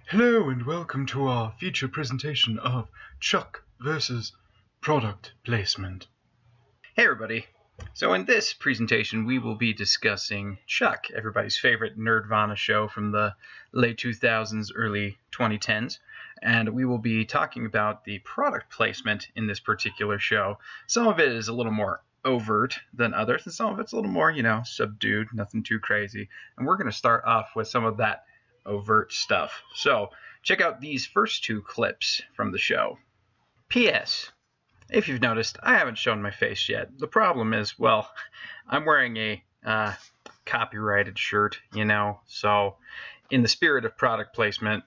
Hello and welcome to our feature presentation of Chuck versus Product Placement. Hey everybody! So in this presentation we will be discussing Chuck, everybody's favorite Nerdvana show from the late 2000s, early 2010s, and we will be talking about the product placement in this particular show. Some of it is a little more overt than others, and some of it's a little more, subdued, nothing too crazy. And we're going to start off with some of that overt stuff. So check out these first two clips from the show. P.S. If you've noticed, I haven't shown my face yet. The problem is, well, I'm wearing a copyrighted shirt, so in the spirit of product placement,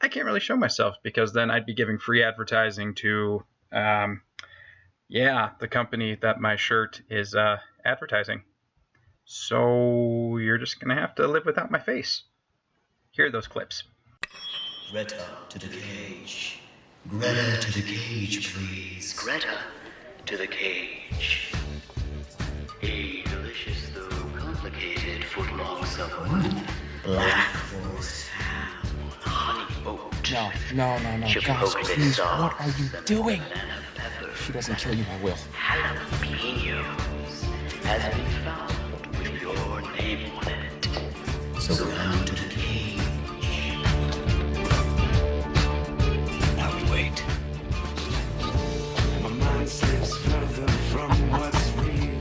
I can't really show myself because then I'd be giving free advertising to, the company that my shirt is advertising. So you're just going to have to live without my face. Here are those clips. Greta to the cage. Greta to the cage, please. Greta to the cage. A delicious though complicated footlong submarine. Black Forest ham. Honey boat. No, guys, please, what are you doing? She doesn't kill you, I will. Jalapenos has been found with your name on it. So come to the cage. Now we wait. My mind slips further from what's real.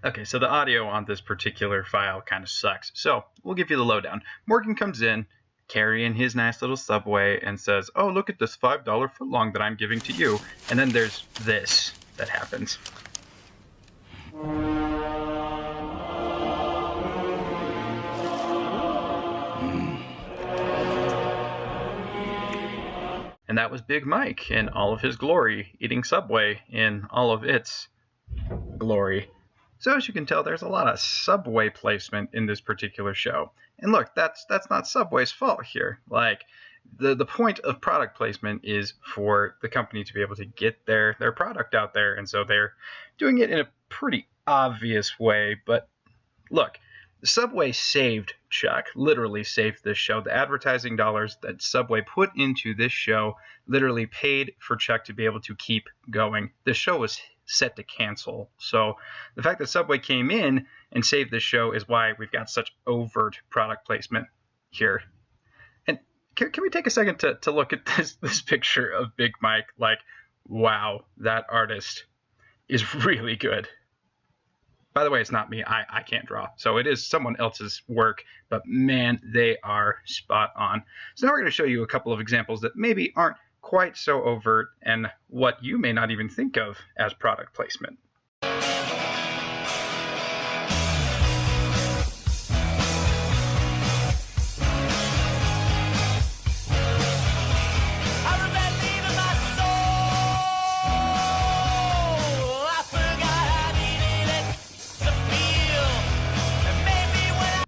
Okay, so the audio on this particular file kind of sucks. So we'll give you the lowdown. Morgan comes in, carrying his nice little Subway, and says, "Oh, look at this $5 footlong that I'm giving to you." And then there's this that happens. And that was Big Mike in all of his glory, eating Subway in all of its glory. So as you can tell, there's a lot of Subway placement in this particular show. And look, that's not Subway's fault here. Like, the point of product placement is for the company to be able to get their product out there, and so they're doing it in a pretty obvious way. But look, Subway saved Chuck, literally saved this show. The advertising dollars that Subway put into this show literally paid for Chuck to be able to keep going. The show was set to cancel. So the fact that Subway came in and saved this show is why we've got such overt product placement here. And can we take a second to look at this picture of Big Mike? Like, wow, that artist is really good. By the way, it's not me. I can't draw. So it is someone else's work, but man, they are spot on. So now we're going to show you a couple of examples that maybe aren't quite so overt and what you may not even think of as product placement.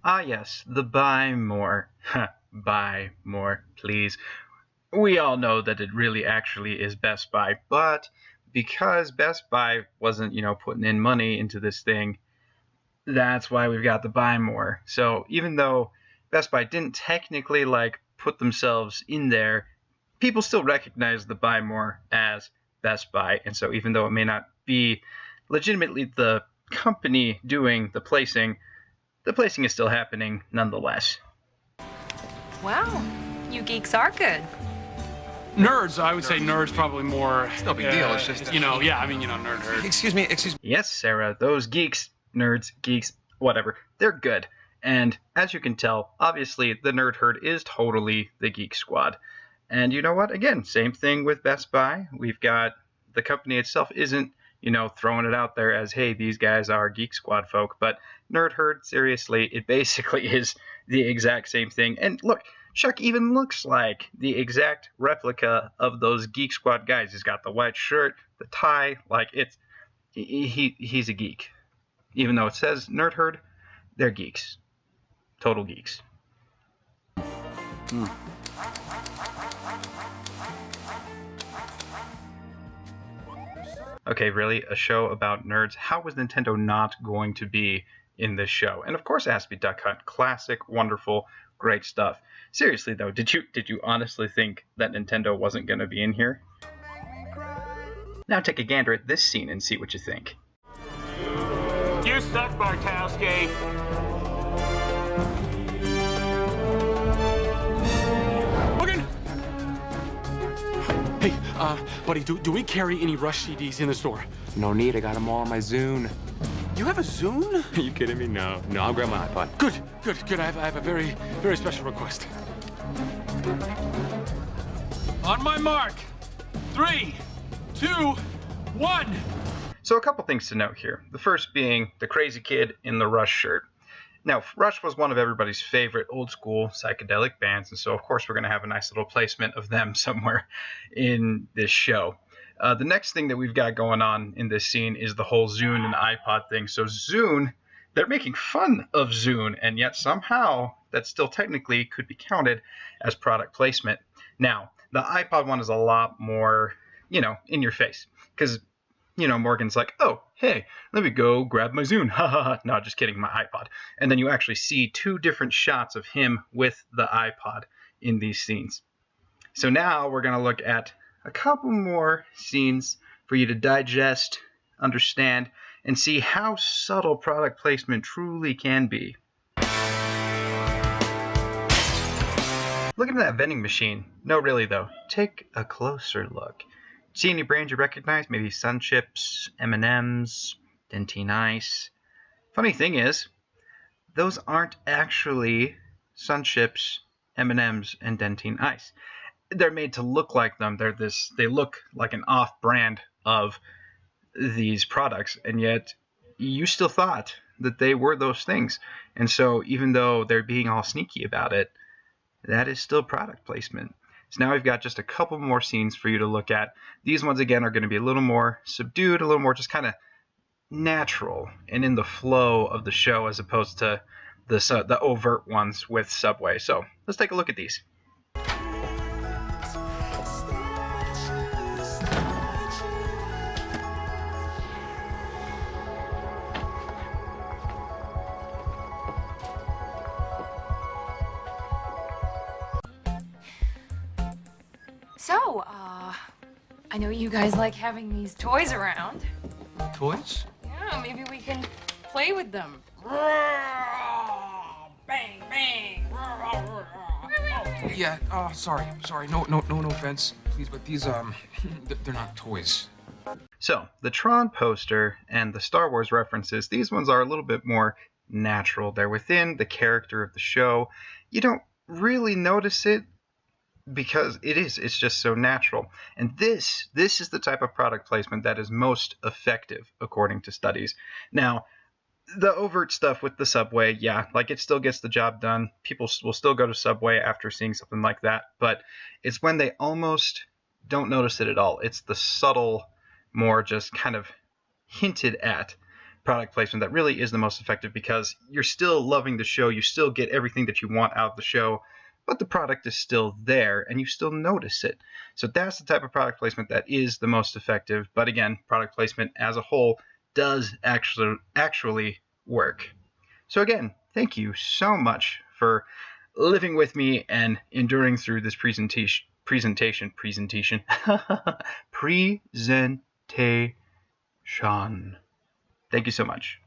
Ah yes, the buy more. Buy more, please. We all know that it really actually is Best Buy, but because Best Buy wasn't, putting in money into this thing, that's why we've got the buy more. So even though Best Buy didn't technically put themselves in there, people still recognize the buy more as Best Buy. And so even though it may not be legitimately the company doing the placing is still happening nonetheless. Wow, you geeks are good. Nerds, I would say nerds probably more. It's no big deal, it's just... nerd herd. Excuse me. Yes, Sarah, those geeks, nerds, geeks, whatever, they're good. And as you can tell, obviously the nerd herd is totally the Geek Squad. And you know what? Again, same thing with Best Buy. We've got the company itself isn't, throwing it out there as, hey, these guys are Geek Squad folk. But Nerd Herd, seriously, it basically is the exact same thing. And look, Chuck even looks like the exact replica of those Geek Squad guys. He's got the white shirt, the tie, he's a geek. Even though it says Nerd Herd, they're geeks. Total geeks. Okay, really? A show about nerds? How was Nintendo not going to be in this show? And of course it has to be Duck Hunt. Classic, wonderful, Great stuff. Seriously though, did you honestly think that Nintendo wasn't going to be in here? Now take a gander at this scene and see what you think. You suck, Bartowski. Logan! Hey, buddy, do we carry any Rush CDs in the store? No need, I got them all on my Zune. You have a Zune? Are you kidding me? No, I'll grab my iPod. Good. I have a very, very special request. On my mark. 3, 2, 1. So a couple things to note here. The first being the crazy kid in the Rush shirt. Now, Rush was one of everybody's favorite old school psychedelic bands, and so of course we're going to have a nice little placement of them somewhere in this show. The next thing that we've got going on in this scene is the whole Zune and iPod thing. So Zune, they're making fun of Zune, and yet somehow that still technically could be counted as product placement. Now, the iPod one is a lot more, in your face, because Morgan's like, oh, hey, let me go grab my Zune. Ha ha ha. No, just kidding, my iPod. And then you actually see 2 different shots of him with the iPod in these scenes. So now we're going to look at a couple more scenes for you to digest, understand, and see how subtle product placement truly can be. Look at that vending machine. No, really though. Take a closer look. See any brands you recognize? Maybe Sun Chips, M&M's, Dentyne Ice. Funny thing is, those aren't actually Sun Chips, M&M's, and Dentyne Ice. They're made to look like them. They look like an off-brand of these products, and yet you still thought that they were those things. And so even though they're being all sneaky about it, that is still product placement. So now we've got just a couple more scenes for you to look at. These ones, again, are going to be a little more subdued, a little more just kind of natural and in the flow of the show as opposed to the overt ones with Subway. So let's take a look at these. So, I know you guys like having these toys around. Toys? Yeah, maybe we can play with them. Bang, bang. Yeah, sorry. No offense, please, but these, they're not toys. So, the Tron poster and the Star Wars references, these ones are a little bit more natural. They're within the character of the show. You don't really notice it because it's just so natural. And this is the type of product placement that is most effective, according to studies. Now, the overt stuff with the Subway, yeah, like it still gets the job done. People will still go to Subway after seeing something like that, but it's when they almost don't notice it at all. It's the subtle, more just kind of hinted at product placement that really is the most effective, because you're still loving the show, you still get everything that you want out of the show, but the product is still there and you still notice it. So that's the type of product placement that is the most effective. But again, product placement as a whole does actually work. So again, thank you so much for living with me and enduring through this presentation. Thank you so much.